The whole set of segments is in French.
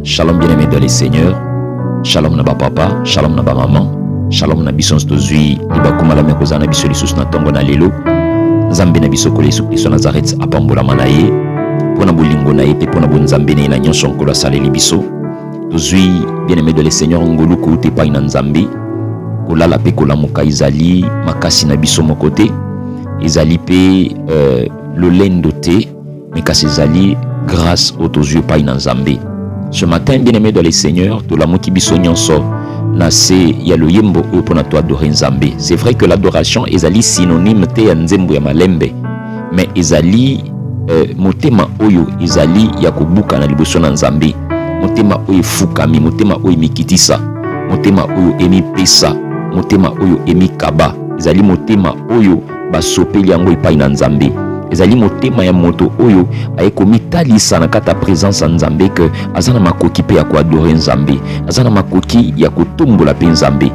Shalom bien-aimé dans les seigneurs. Shalom na ba papa, shalom na ba maman, shalom na biso tozui libakuma la mekoza na biso lisusu na tongo na lelo. Nzambe na biso kole Yesu Kristo Nazareth apambolama na ye pona bolingo na ye pe pona bonzambe na ye na nyonso nkolo asaleli biso. Tozui bien-aimé dans les seigneurs ngolu koute epai na Nzambe kolala pe kolamuka ezali makasi na biso moko te, ezali pe lolendo te, mais kasi ezali grâce au tozui epai na Nzambe. Ce matin, bien-aimé dans les seigneurs, tout l'amour qui biso nyonso nase ya lo yembo pour na to adorer Nzambe. C'est vrai que l'adoration ezali synonyme te ya nzembo ya malembe, mais ezali motema oyo ezali ya kobuka na liboso na Nzambe. Motema oyo fukami, motema oyo mikitisa, motema oyo emipesa, motema oyo emikaba. Ezali motema oyo basopeli yango epai na Nzambe. Ezali motema ya moto oyo ayekomitalisa na kata présence ya Nzambe que azana makoki pe ya koadorer Nzambe, azana makoki ya kotombola pe Nzambe.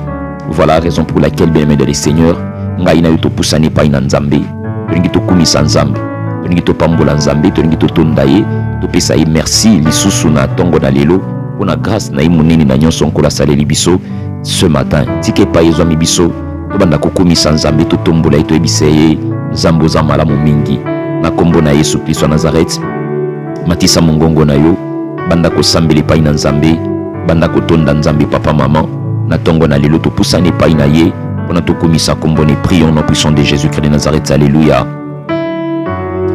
Voilà la raison pour laquelle, bien-aimé dans les seigneurs, ngai na yo topusani epai na Nzambe, tolingi tokumisa Nzambe, tolingi topambola Nzambe, tolingi totonda ye, topesa ye merci lisusu na tongo na lelo mpona grâce na ye monene na nyonso nkolo asaleli biso ce matin. Tika epai ezwami biso tobanda kokumisa Nzambe, totombola ye, toyebisa ye Nzambe oza malamu mingi. Na kombo na Yesu Kristo wa Nazareth, matisa mongongo na yo, banda kosambela epai na Nzambe, banda kotonda Nzambe papa maman, na tongo na lelo topusani epai na ye mpona tokumisa kombo na prions au nom puissant de Jésus-Christ de Nazareth. Alléluia.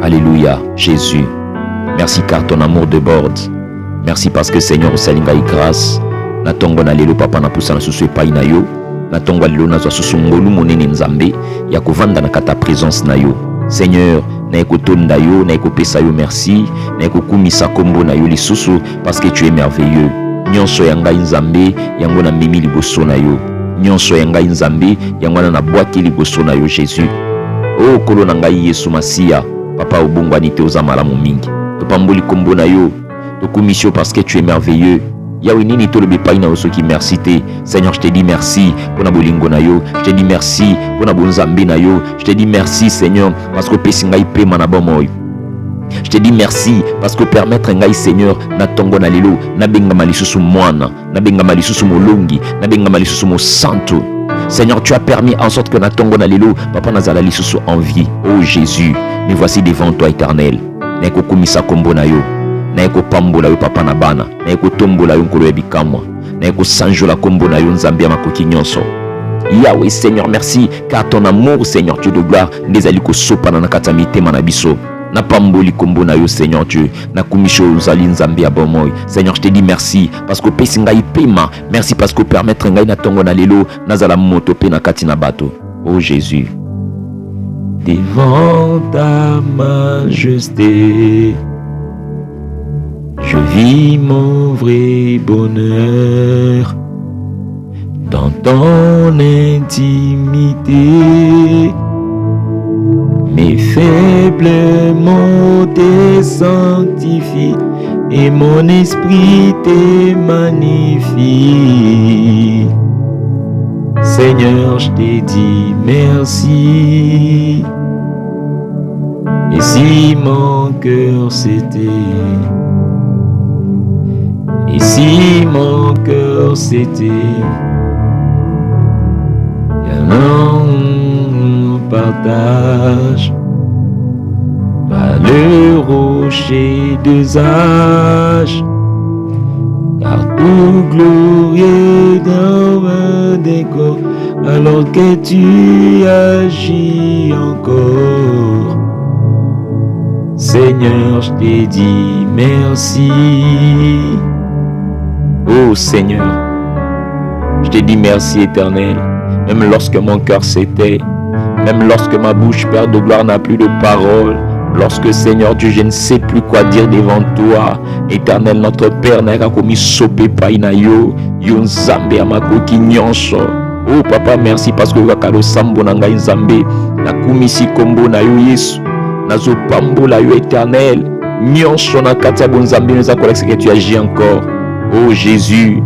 Alléluia. Jésus, merci car ton amour déborde. Merci parce que Seigneur osali ngai grâce. Na tongo na lelo papa na pusana susu epai na yo, na tongo lelo nazwa susu ngolu monene Nzambe ya kovanda na kata présence na yo. Seigneur, na ekotonda yo, na ekopesa yo merci, na ekokumisa kombo na yo lisusu parce que tu es merveilleux. Nyonso ya ngai Nzambe yango na mimi liboso na yo. Nyonso ya ngai Nzambe yango na bwaki liboso na yo Jésus. Oh kolo na ngai Yesu Masia, papa obongwani te oza malamu mingi. Topamboli kombo na yo, tokumisio parce que tu es merveilleux. Yahweh nini tolobi pai na osoki merci te. Seigneur, je te dis merci pour na bolingo na yo. Je te dis merci pour na bonzambe na yo. Je te dis merci Seigneur parce que pesi ngai pema na bomoy. Je te dis merci parce que permettre ngai Seigneur na tongo na lelo na benga malisusu mwana, na benga malisusu molongi, na benga malisusu mo santo. Seigneur, tu as permis en sorte que na tongo na lelo papa nazala lisusu en vie. Oh Jésus, me voici devant toi éternel. Na kokumisa kombo na yo. Na ekopambola yo papa na bana, na ekotombola yo nkolo ya bikamwa, na ekosanjola kombo na yo Nzambe ya makoki nyonso. Yahweh Seigneur, merci car ton amour Seigneur Dieu de gloire ndezali kosopana na kati ya mitema na biso. Na pamboli kombo na yo Seigneur Dieu, na kumisho ozali Nzambe ya bomoy. Seigneur, je te dis merci parce que pesi ngai pema, merci parce que permettre ngai na tongo na lelo nazala moto pe na kati na bato. Oh Jésus, devant ta majesté, je vis mon vrai bonheur dans ton intimité. Mes faibles mots te sanctifient et mon esprit te magnifie. Seigneur, je te dis merci. Et si mon cœur s'était, et si mon cœur s'était, on partage, toi le rocher des âges, car tout glorieux dans un décor, alors que tu agis encore. Seigneur, je te dis merci. Oh Seigneur, je te dis merci éternel, même lorsque mon cœur s'était, même lorsque ma bouche, Père de gloire, n'a plus de parole, lorsque Seigneur Dieu, je ne sais plus quoi dire devant toi, éternel notre Père, n'a commis sopé païna yo, yon Nzambe ya makoki nyonso. Oh papa, merci parce que wakalo sambo na ngai Nzambe, na kumisi kombo na yo Yesu, nazo pambola yo éternel, nyonso na kati ya bonzambe nous accolons que tu agis encore. Oh Jésus,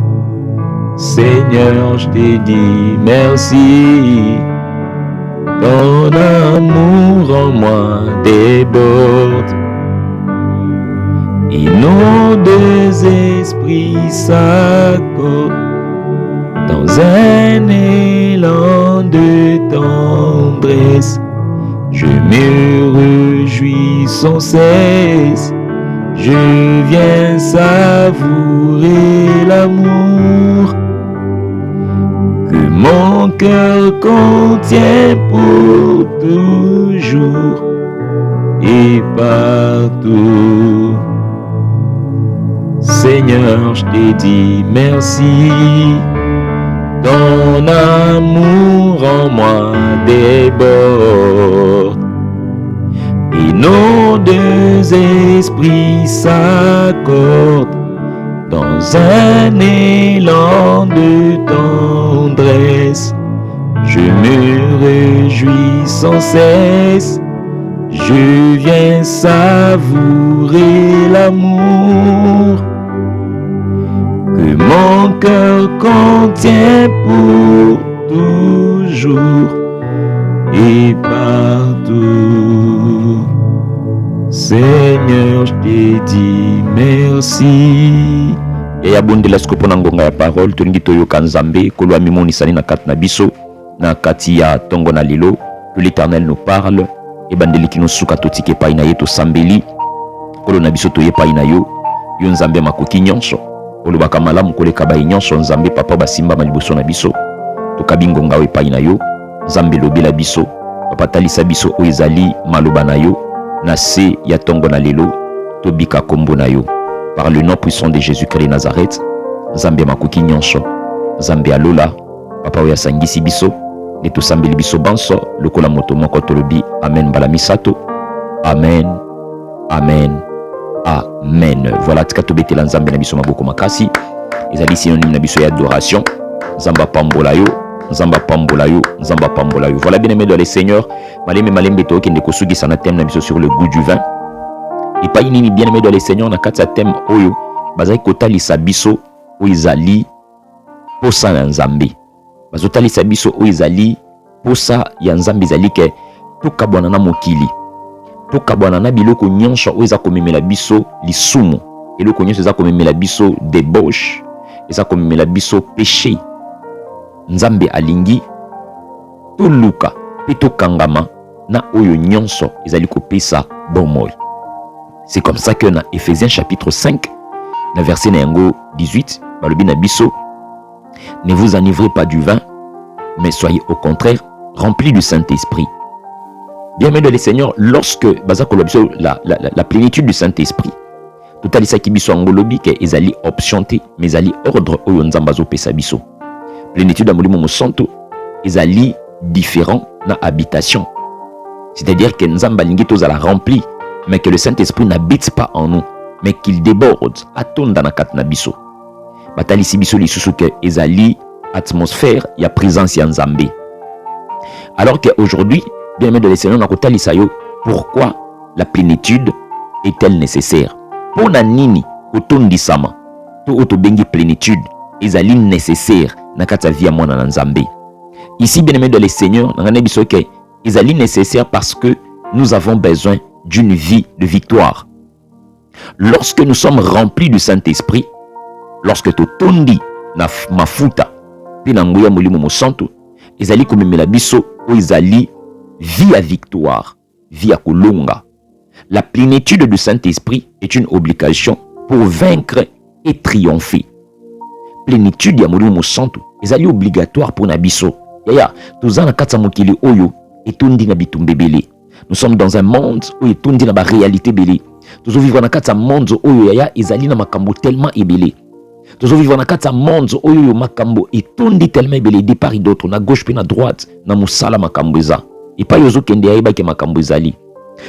Seigneur, je te dis merci. Ton amour en moi déborde et nos deux esprits s'accordent dans un élan de tendresse. Je me réjouis sans cesse, je viens savourer l'amour que mon cœur contient pour toujours et partout. Seigneur, je te dis merci, ton amour en moi déborde, et nos deux esprits s'accordent dans un élan de tendresse. Je me réjouis sans cesse, je viens savourer l'amour que mon cœur contient pour toujours et partout. Seigneur, je te dis merci. Et abondela skopo na ngonga ya parole tolingi toyoka Nzambe kolwa mimonisani na kati na biso na kati ya tongo na lelo que l'Éternel nous parle et bandeli ki nous suka totike pai na ye tosambeli kolo na biso toye pai na yo yo Nzambe makoki nyonso olobaka malamu koleka bai nyonso. Nzambe papa basimba maliboso na biso tokabi ngonga we pai na yo. Nzambe lobela biso papa talisa biso o ezali maloba na yo na se ya tongo na lelo tobika kombo na yo par le nom puissant de Jésus-Christ de Nazareth. Nzambe makoki nyonso, Nzambe alola papa oya sangisi biso ne tosambeli biso banso lokola moto moko tolobi amen bala misato. Amen, amen, amen. Voilà, tika tobetela Nzambe na biso maboko makasi ezali synonyme na biso ya adoration. Nzamba pambola yo, Nzamba pambola yo, Nzamba pambola yo. Voilà, bien aimé dans les seigneurs, malembe to kende kosugisa na thème na biso sur le goût du vin. Et pas inini bien aimé dans les seigneurs na kati ya thème oyo bazali kotalisa biso oyo ezali posa na Nzambe. Bazotalisa biso oyo ezali posa ya Nzambe ezali ke tokabwana na mokili, tokabwana na biloko nyonso oyo eza komemela biso lisumu, eloko nyonso eza komemela biso débauche, eza komemela biso péché. Nzambe alingi toluka pe tokangama na oyo nyonso ezali kopesa bomoi. C'est comme ça que dans Ephésiens chapitre 5, dans verset 18, balobi na biso, ne vous enivrez pas du vin, mais soyez au contraire remplis du Saint-Esprit. Bien aimé de les seigneurs, lorsque la plénitude du Saint-Esprit, tout à l'isa ki biso angolobi ke ezali option te, mais ezali ordre oyo Nzamba zo pesa biso. Plénitude amolimo mo santo ezali différent na habitation. C'est-à-dire que Nzamba lingi tozala rempli, mais que le Saint-Esprit n'habite pas en nous, mais qu'il déborde, atonda na kat na biso. Batalisi biso lisusu ke ezali atmosphère ya présence ya Nzambe. Alors qu'aujourd'hui, bien aimé de l'Eseigneur, na kotalisa yo, pourquoi la plénitude est-elle nécessaire? Pona nini otondisama to otobengi plénitude ezali nécessaire na kata via mwana na Nzambe. Ici, bien aimé de l'Eseigneur, na ngane biso ke ezali nécessaire parce que nous avons besoin d'une vie de victoire. Lorsque nous sommes remplis du Saint-Esprit, lorsque totondi na mafuta pe na nguya molimo mo santo, ezali komemela biso o ezali vie à victoire, vie à kolonga. La plénitude du Saint-Esprit est une obligation pour vaincre et triompher. Plénitude ya molimo mo santo ezali obligatoire pour na biso. Yaya, tozana katsa mokili oyo etondi na bitumbebele. Nous sommes dans un monde où etondi na ba réalité belé. Tozo vivre na katsa monde oyo yaya ezali na makambo tellement ebelé. Tozo vivre na katsa monde oyo makambo etondi tellement ebelé de part et d'autre, na gauche pe na droite, na musala makambo eza. Et pas yozo kende yeba ke makambo ezali.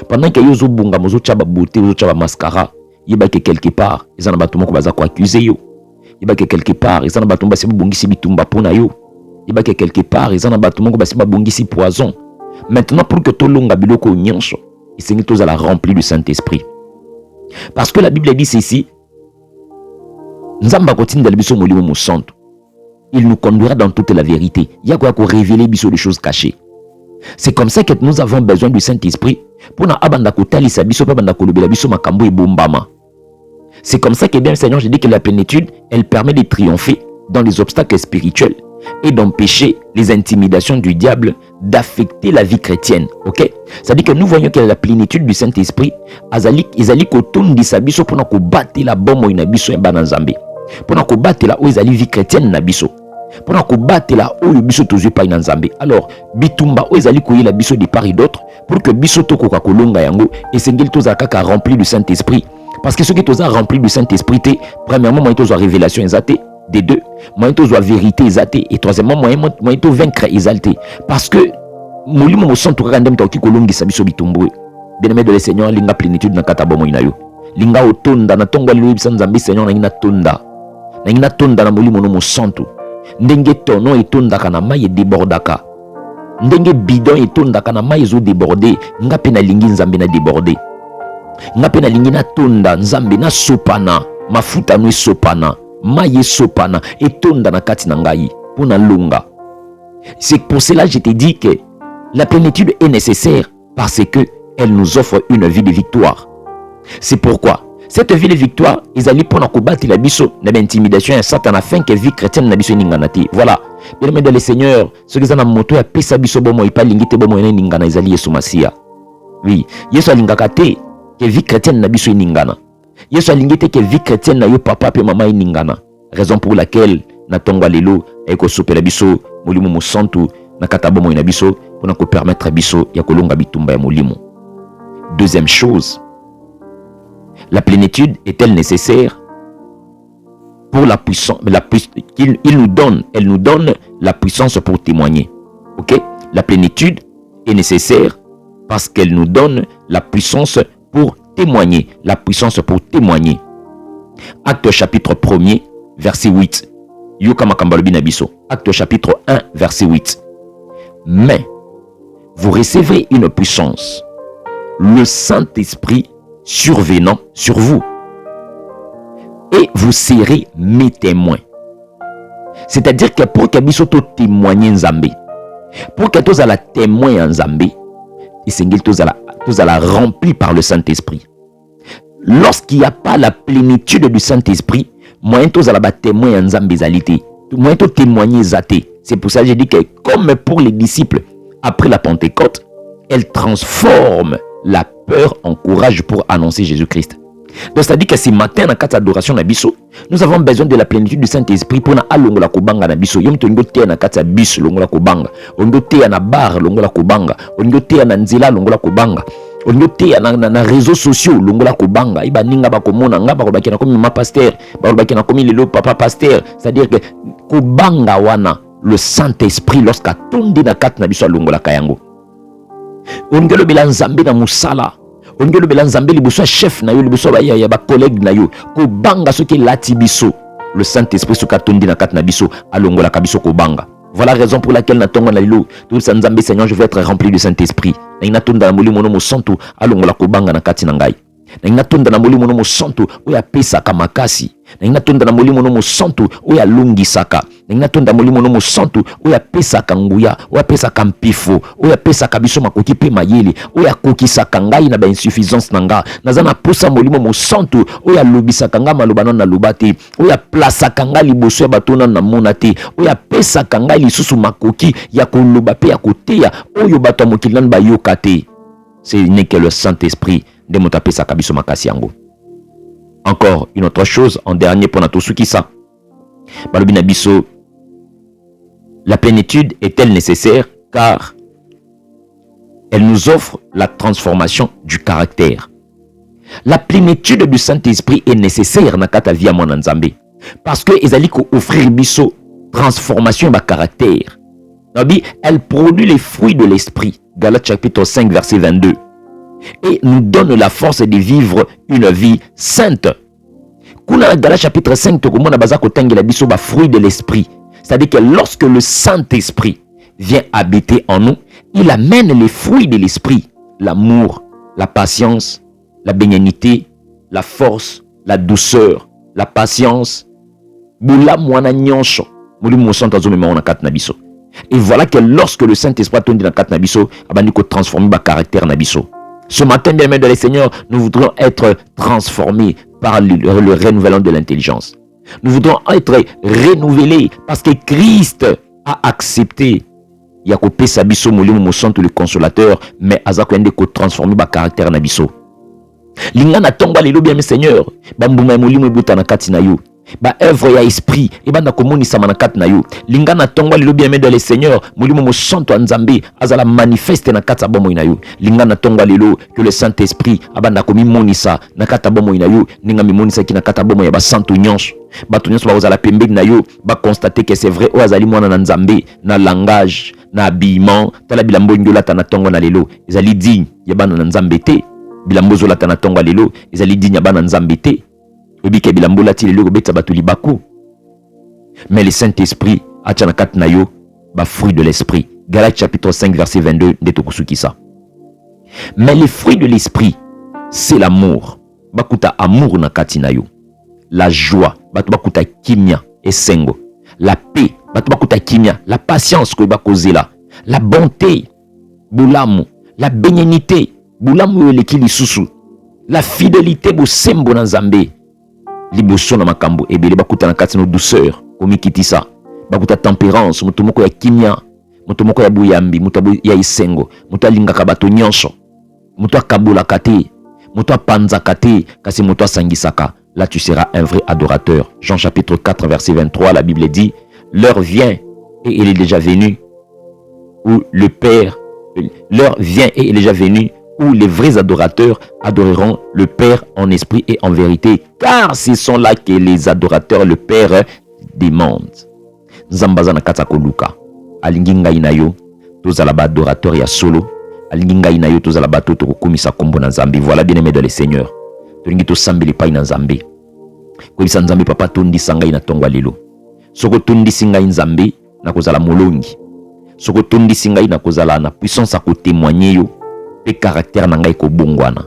Pendant que yozo bunga mozo tchaba beauté, yozo tchaba mascara, yeba ke quelque part, ezana bato moko baza ko accuser yo. Yeba ke quelque part, ezana bato mba se bungisi bitumba pona yo. Yeba ke quelque part, ezana bato moko basi bungisi poison. Maintenant, pour que tolonga biloko nyonso, il s'est tous à la remplie du Saint-Esprit. Parce que la Bible dit ceci, Nzamba kotinda biso molimo mo santo. Il nous conduira dans toute la vérité. Il y a quoi qu'on révéler biso des choses cachées. C'est comme ça que nous avons besoin du Saint-Esprit pour na abanda ko talisa biso pa banda ko lobela biso makambo e bombama. C'est comme ça que bien le Seigneur, je dis que la plénitude, elle permet de triompher dans les obstacles spirituels et d'empêcher les intimidations du diable d'affecter la vie chrétienne. Ok? C'est-à-dire que nous voyons que la plénitude du Saint-Esprit, ezali kotondisa biso pona kobatela bomoi na biso ya bana nzambe. Pona kobatela oyo ezali vie chrétienne na biso. Pona kobatela oyo biso tozwi pa na nzambe. Alors, bitumba oyo ezali koyela biso de part et d'autre pour que biso tokoka kolonga yango esengeli tozala kaka rempli du Saint-Esprit. Parce que ceux qui sont remplis du Saint-Esprit, premièrement, moi, ils ont révélation exaltée. Des deux, moi, ils ont vérité exaltée. Et troisièmement, moi, ils ont vaincre exalté. Parce que, moi, je sens tout le monde qui kolongi sabiso bitumbu. Bien-aimé de le Seigneur, linga plénitude na katabo mo inayo. Linga otonda na tonga lilu bisanzambi Seigneur na ina tonda. Na ina tonda na mulimo no mo santu. Ndenge tono etonda kana mai débordaka. Ndenge bidon etonda kana mai zo déborder. Nga pe na lingi nzambe na déborder. Nga pe na lingi na tonda nzambe na sopana. Mafuta no sopana. Maye sopana etonda na kati na ngai pona longa. C'est pour cela que je te dis que la plénitude est nécessaire parce que elle nous offre une vie de victoire. C'est pourquoi cette vie de victoire, ils allaient pour combattre la biso, l'intimidation et Satan afin que vie chrétienne na biso ninganati. Voilà. Bien aimé dans le Seigneur, ceux qui ont moto ya pesa biso bomo ipa lingite bomo ene ningana izali Yesu Masia. Oui, Yesu alingakate que vie chrétienne na biso ningana. Yesu alingite que vie chrétienne na yo papa pe mama ningana. Raison pour laquelle na tonga lelo eko sopela biso molimo mo santu na kata bomo na biso pour ko permettre biso ya kolonga bitumba ya molimo. Deuxième chose, la plénitude est-elle nécessaire pour la puissance, elle nous donne la puissance pour témoigner. Ok? La plénitude est nécessaire parce qu'elle nous donne la puissance pour témoigner. La puissance pour témoigner. Acte chapitre 1er, verset 8. Acte chapitre 1, verset 8. Mais vous recevrez une puissance, le Saint-Esprit survenant sur vous, et vous serez mes témoins. C'est-à-dire que pour que biso to témoigner Nzambe, pour que tous la témoin Nzambe, tous la rempli par le Saint-Esprit. Lorsqu'il n'y a pas la plénitude du Saint-Esprit, moyen tous la témoin Nzambe zalité, moyen to témoigner zaté. C'est pour ça que je dis que comme pour les disciples après la Pentecôte, elle transforme la peur en courage pour annoncer Jésus-Christ. Donc c'est-à-dire que ce matin dans quatre adoration na biso, nous avons besoin de la plénitude du Saint-Esprit pour na alongola kobanga na biso. Yom to ngote na quatre bis longola kobanga, ngote na bar longola kobanga, ngote na nzela longola kobanga, ngote na réseaux sociaux longola kobanga. Iba ninga ba komona nga ba kobaki na komi mama pasteur, ba kobaki na komi lelo papa pasteur, c'est-à-dire que kobanga wana le Saint-Esprit lorsqu'à tondi na quatre na biso longola kayango. Ongelo bila nzambe na musala. Ongelo bila nzambe liboso chef na yo liboso ba ya ba collègue na yo ko banga soki lati biso le Saint-Esprit soka tondi na kat na biso alongola ka biso ko banga. Voilà la raison pour laquelle na tongo na lilo tout ça nzambe Seigneur je veux être rempli du Saint-Esprit. Na ina tonda na molimo no mo santu alongola ko banga na kati na ngai. Na ina tonda na molimo no mo santu oya pesa ka makasi. Na ina tonda na molimo no mo santu oya lungi saka. Na ina tonda molimo no mo santu oya pesa ka nguya, oya pesa ka mpifo, oya pesa ka biso makoki pe mayele, oya kokisa ka ngai na ba insuffisance na nga. Nazana posa molimo mo santu oya lobisa ka nga malobano na lobate, oya plasa ka nga liboso ya batona na monate, oya pesa ka nga lisusu makoki ya koloba pe ya koteya oyo bato mokilana ba yokate. Ce n'est que le Saint-Esprit de motapesa ka biso makasi yango. Encore une autre chose en dernier pour notre soukisa. Balobina biso, la plénitude est-elle nécessaire car elle nous offre la transformation du caractère. La plénitude du Saint-Esprit est nécessaire na kata via mon nzambe parce que ezali ko offrir biso transformation de caractère. Elle produit les fruits de l'esprit. Galates chapitre 5 verset 22. Et nous donne la force de vivre une vie sainte. Kuna Galates chapitre 5 tokomona baza kotangela biso ba fruits de l'esprit. C'est-à-dire que lorsque le Saint-Esprit vient habiter en nous, il amène les fruits de l'esprit, l'amour, la patience, la bénignité, la force, la douceur, la patience. Bula mwana nyonso, mulimo santo zo mema na kat na biso. Et voilà que lorsque le Saint-Esprit tondi na kat na biso, abandi ko transformer ba caractère na biso. Ce matin, bien aimés de le Seigneur, nous voudrons être transformés, par le renouvellement de l'intelligence. Nous voudrons être renouvelés parce que Christ a accepté Yakopesa biso molimo mosantu le consolateur, mais azakwende ko transformer ba caractère na biso. Linga na tonga lelo bien Seigneur, bambuma molimo ebuta na kati na yo. Ba œuvre ya esprit ebanda komonisa na kati na yo. Linga na tonga lelo bien dans le Seigneur, molimo mosantu nzambe azala manifeste na kati bomo na yo. Linga na tonga lelo que le Saint-Esprit abanda komimonisa na kati bomo na yo, ninga mimonisa ki na kati bomo ya ba santu nyonso. Bato nyonso bazala pembeni na yo, ba constater que c'est vrai o azali mwana na nzambe na langage, na habillement, tala bilambo ngolata na tongo na lelo, ezali digne ya bana na nzambe te. Bilambo zolata na tongo lelo, ezali digne ya bana na nzambe te. Obike bilambo lati lelo ko betsa bato libaku. Mais le Saint-Esprit acha na kati na yo ba fruit de l'esprit. Galates chapitre 5 verset 22 ndeto kusukisa. Mais les fruits de l'esprit, c'est l'amour. Bakuta amour na kati na yo. La joie, bato bakuta kimia esengo. La paix, bato bakuta kimia, la patience ko bakoze la. La bonté, bulamu, la bénignité, bulamu eleki lisusu. La fidélité bosembo na nzambe. Liboso na makambo ebele bakuta na kati no douceur, komikitisa. Bakuta tempérance, mutu moko ya kimia, mutu moko ya buyambi, mutu ya esengo, mutu alingaka bato nyonso, mutu akabulaka te, mutu apanzaka te, kasi mutu asangisaka. Là, tu seras un vrai adorateur. Jean chapitre 4, verset 23, la Bible dit, l'heure vient et il est déjà venu où le Père, l'heure vient et il est déjà venu où les vrais adorateurs adoreront le Père en esprit et en vérité, car ce sont là que les adorateurs le Père demandent. Zambazana katakoluka, alinginga inayo, tozala ba adorateur ya solo, alinginga inayo tozala ba toto kokumisa kombo na Nzambe. Voilà bien aimé dans le Seigneur. Tolingi to sambeli pa ina Nzambe. Kolisa Nzambe papa tondisa ngai na tongwa lelo. Soko tondisi ngai Nzambe na kozala molongi. Soko tondisi ngai na kozala na puissance à témoigner yo pe caractère na ngai ko bongwana.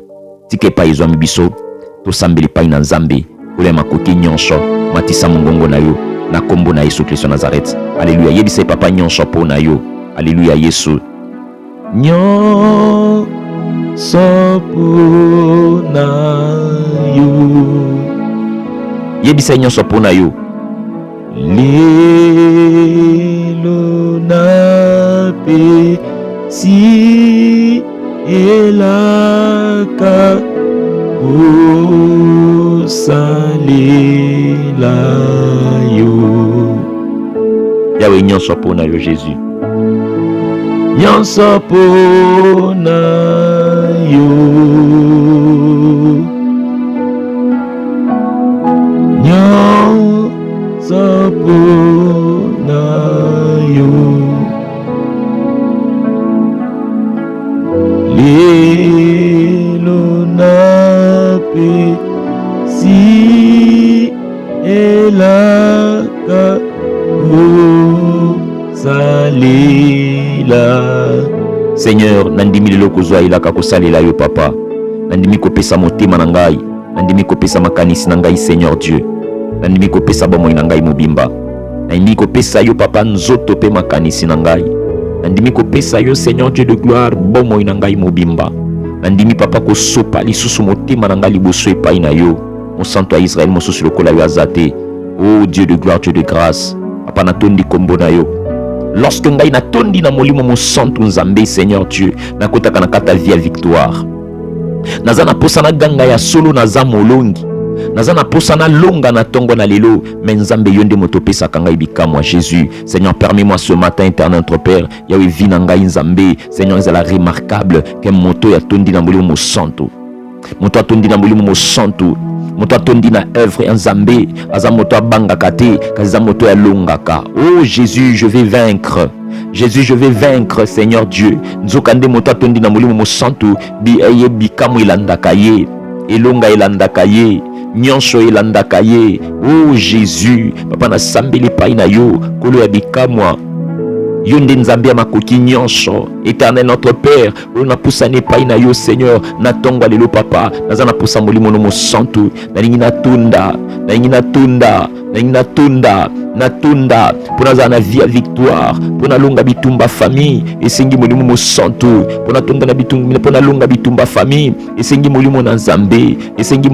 Tike pa ezwa mibiso to sambeli pa ina Nzambe. Ole makoki nyonso matisa mongongo na yo na kombo na Yesu Kristo Nazareth. Alléluia. Yebisa papa nyonso po na yo. Alléluia Yesu. Sopo na yo. Yebisa nyonso po na yo. Lelo na pe si elaka o salela yo. Yawe nyonso po na yo Jésus. Nyonso po na yo. Nyonso po na yo. Lelo na pe si elaka o salela. Seigneur, nandimi lelo kozwa ilaka kosalela yo papa. Nandimi kopesa motema na ngai, nandimi kopesa makanisi na ngai Seigneur Dieu. Nandimi kopesa bomoi na ngai mobimba. Nandimi kopesa yo papa nzoto pe makanisi na ngai. Nandimi kopesa yo Seigneur Dieu de gloire bomoi na ngai mobimba. Nandimi papa kosopa lisusu motema na ngai liboso epai na yo. Mosantu ya Israël mosusu lokola yo azate. Oh Dieu de gloire, Dieu de grâce. Papa natondi kombo na yo. Lorsque ngai natondi na molimo mosantu Nzambe Seigneur Dieu, nakotaka na kata via victoire. Naza na posa na ganga ya solo naza molongi. Naza na posa na longa na tongo na lelo, mais Nzambe yonde motopesa kanga ibika moi Jésus. Seigneur, permets-moi ce matin éternel notre Père, yawe vina ngai Nzambe. Seigneur, ezala remarquable que moto ya tondi na molimo mosantu. Moto atondi na molimo mosantu. Moto atondi na œuvre ya Nzambe, aza moto abangaka te, kaza moto ya longaka. Oh Jésus, je vais vaincre. Jésus, je vais vaincre, Seigneur Dieu. Nzokande moto atondi na molimo mosantu, bi eye bikamu ilandaka ye, elonga ilandaka ye, nyonso ilandaka ye. Oh Jésus, papa na sambeli pai na yo, kolo ya bikamwa. Yonde Nzambe ya makoki nyonso. Éternel notre Père, on a poussé pai na yo Seigneur, na tongwa lelo papa, naza na poussa molimo no mosantu, na lingi na tunda natunda pona za na via victoire pona longa bitumba famille esengi molimo mosantu pona tonda na bitumba pona longa bitumba famille esengi molimo na Nzambe esengi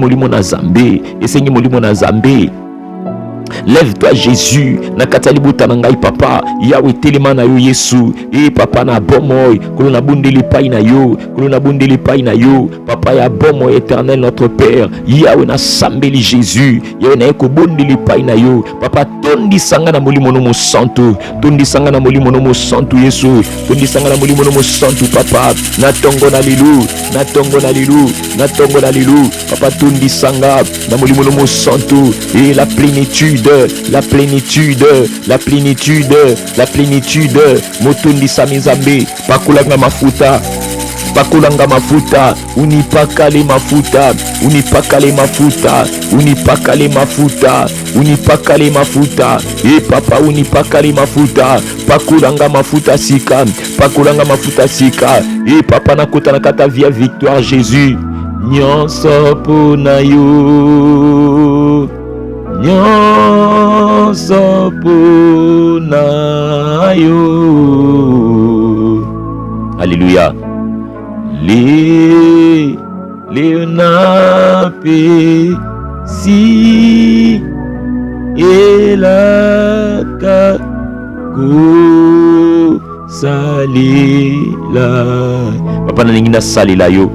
molimo na Nzambe. Lève-toi Jésus na katali buta na ngai papa yawe telema na yo Yesu papa na bomoy kolo na bundeli pai na yo papa ya bomoy éternel notre Père yawe na sambeli Jésus yawe na eko bundeli pai na yo papa tondi sanga na molimo no mosantu Yesu tondi sanga na molimo no mosantu papa na tongo na lilu papa tondi sanga na molimo no mosantu la plénitude motondi samizambe pakulanga mafuta unipakale mafuta papa unipakale mafuta pakulanga mafuta sika papa nakota na kata via victoire Jésus nyonso pona yo nyonso pona yo. Alléluia. Leonape si elaka ko salila papa na ningi na salila yo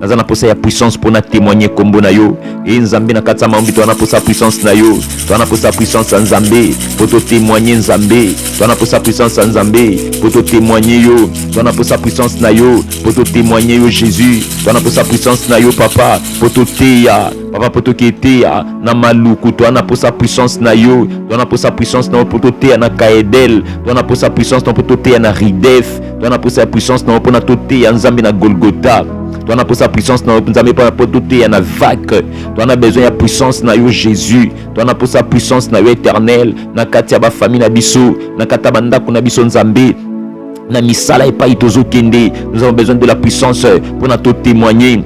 nazana posa ya puissance pour na témoigner kombo na yo Nzambe na kati ya maombi to na posa puissance na yo to na posa puissance ya Nzambe pour te témoigner Nzambe to na posa puissance ya Nzambe pour te témoigner yo to na posa puissance na yo pour te témoigner yo Jésus to na posa puissance na yo papa pour te teya papa pour te keteya na maluku to na posa puissance na yo to na posa puissance na pour te teya na Kaedel to na posa puissance na pour te teya na Ridef to na posa puissance na pour na te teya Nzambe na Golgotha. Tu as besoin de puissance dans Nzambe pour tout na vague. Tu as besoin de puissance na yo Jésus. Tu as besoin de puissance na yo éternel. Na katia ba famille na biso, na kata banda kuna biso Nzambe. Na misala et pas itozo kende. Nous avons besoin de la puissance pour na tout témoigner,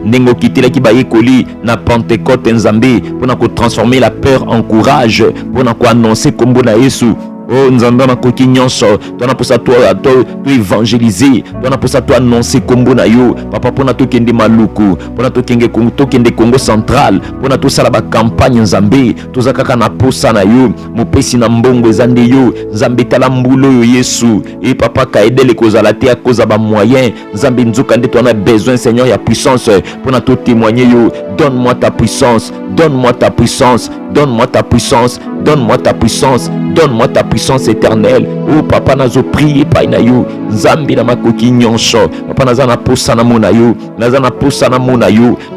Nengo kitela ki ba yekoli na Pentecôte Nzambe pour na ko transformer la peur en courage, pour na ko annoncer kombo na Yesu. Oh Nzambe makoki nyonso tona posa to évangéliser tona posa to annoncer kombo na yo papa pona to kende maluku pona to kende Congo central pona to sala ba campagne Nzambe toza kaka na posa na yo mopesi na mbongo ezande yo Nzambe tala mbulo yo Yesu papa kaedele kozala te akoza ba moyen Nzambe nzoka nde to na besoin Seigneur ya puissance pona to témoigner yo donne-moi ta puissance éternelle. Oh papa nazo prier pa na yo Nzambe na makoki nyonso papa nazana posa na mona yo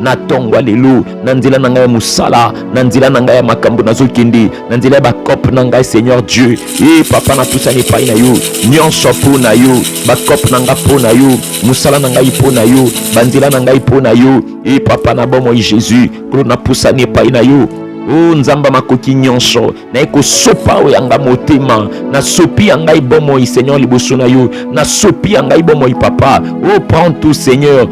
na tongo lelo na nzela na ngai musala na nzela na ngai makambo nazo kende na nzela ba cop na ngai Seigneur Dieu papa na posa ni pa na yo nyonso po na yo ba cop na ngai po na yo musala na ngai po na yo banzela na ngai po na yo papa na bomo Jésus ko na posa ni pa na yo. Oh Nzamba makoki nyonso na eko sopa o yanga motema na sopi yanga ibomo Seigneur liboso na yo na sopi yanga ibomo papa. Oh prends tout Seigneur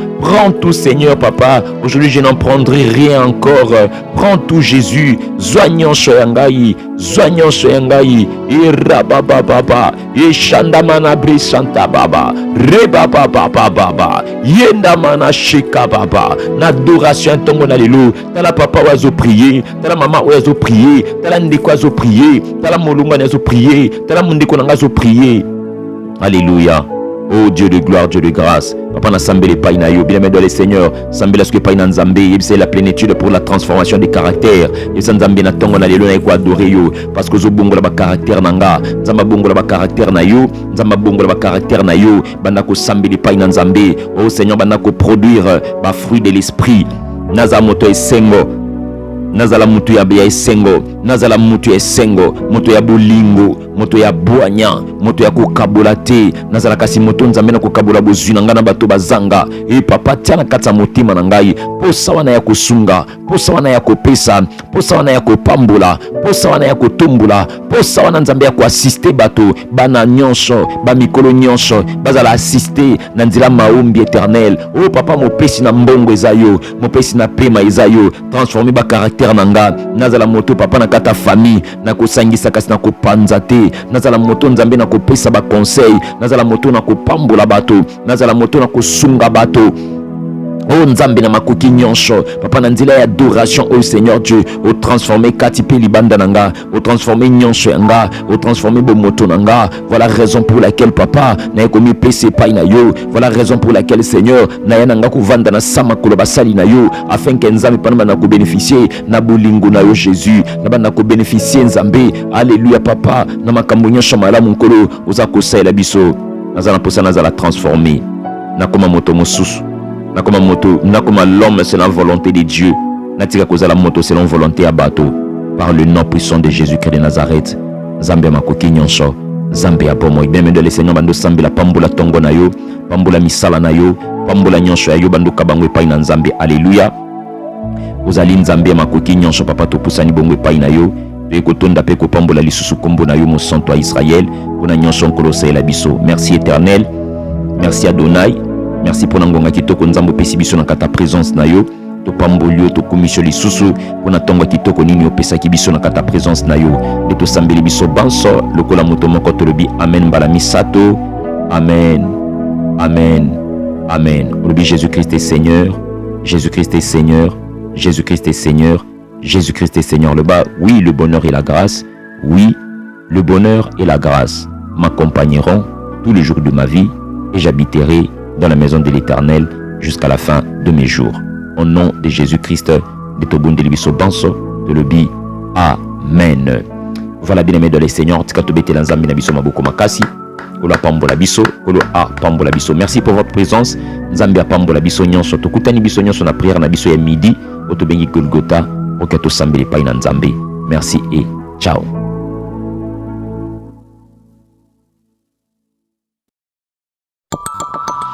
papa. Aujourd'hui je n'en prendrai rien encore. Prends tout Jésus. Zwa nyonso yangai rababa baba shanda mana brisanta baba reba baba yenda mana shika baba na adoration tongo na lelo tala papa wazo prier tala mama wazo prier tala ndeko wazo prier tala molunga wazo prier tala mundeko nanga wazo prier. Alléluia. Oh Dieu de gloire, Dieu de grâce. Papa na sambele pa ina yo. Bien aimé dans le Seigneur. Sambele ce que pa ina Nzambe. C'est la plénitude pour la transformation des caractères. Et ça Nzambe na tongo na lelo na eko adorer yo. Parce que zo bongo la ba caractère nanga. Nzamba bongo la ba caractère na yo. Nzamba bongo la ba caractère na yo. Banda ko sambele pa ina Nzambe. Oh Seigneur banda ko produire ba fruit de l'esprit. Naza moto esengo. Nazala mutu ya esengo, nazala mutu ya esengo, mutu ya bolingo, moto ya bwanya, moto ya kokabola te, nazala kasi moto nzambe na kokabola bozwi na ngai na bato bazanga. E papa tia na kati ya motema na ngai posa wana ya kosunga, posa wana ya kopesa, posa wana ya kopambola, posa wana ya kotombola, posa wana nzambe ya koasiste bato bana nyonso, bamikolo nyonso bazala asiste na nzela maombi éternel. O papa mopesi na mbongo eza yo, mopesi na pema eza yo, transformer ba caractère na nga, nazala moto papa na kata famille na kosangisa kasi na kopanza te, nazala moto nzambe na kopesa ba conseil, nazala moto na kopambola bato, nazala moto na kosunga bato. Oh nzambe na makoki nyonso papa na nzela ya adoration au Seigneur Dieu, o transformer kati pe libanda nanga, o transformer nyonso yanga, o transformer bomoto nanga. Voilà raison pour laquelle papa na ekomi pese pai na yo, voilà raison pour laquelle Seigneur na ya nanga kovanda na sama kolo basali na yo, afin que nzambe pana na ko bénéficier na bolingo na yo Jésus, na bana ko bénéficier nzambe. Alléluia papa, na makambo nyonso malamu nkolo oza kosaela biso, nazala posa nazala transformer na koma moto mosusu, nakoma moto, nakoma l'homme selon la volonté de Dieu, natika kozala moto selon volonté ya bato, par le nom puissant de Jésus-Christ de Nazareth. Zambé makoki nyonso, Zambé ya bomo. Bien de le Seigneur bando sambela pambola tongo na yo, pambola misala na yo, pambola nyonso ya yo bando kabangwe pai na Nzambe. Alléluia. Ozali Nzambe makoki nyonso papa to pusani bongwe pai na yo. Pe kotonda pe ko pambola lisusu kombo na yo mo santo a Israël, pona nyonso nkolo la biso. Merci éternel. Merci Adonai. Merci pour ngonga kitoko nzambo pesi biso na kata présence na yo, to pambolio to komisho lisusu pona tonga kitoko nini opesa ki biso na kata présence na yo, de to sambeli biso banso lokola moto moko tolobi amen mbala misato. Amen. Amen. Amen. Olobi Jésus-Christ est Seigneur, Jésus-Christ est Seigneur, Jésus-Christ est Seigneur, Jésus-Christ est Seigneur. Le bas, oui, le bonheur et la grâce, oui, le bonheur et la grâce m'accompagneront tous les jours de ma vie et j'habiterai dans la maison de l'Éternel jusqu'à la fin de mes jours. Au nom de Jésus-Christ, de Tobunde Libiso Banso, de Lobi, Amen. Voilà, bien aimé de les Seigneurs, Tikatobete Lanzambi Nabiso Maboko Makasi, Ola Pambola Biso, Olo A Pambola Biso. Merci pour votre présence. Nzambi a Pambola Biso Nyonso, Tokutani Biso Nyonso na prière Nabiso ya midi, Otobengi Golgotha, Okato Sambele Paina Nzambi. Merci et ciao.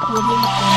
Audio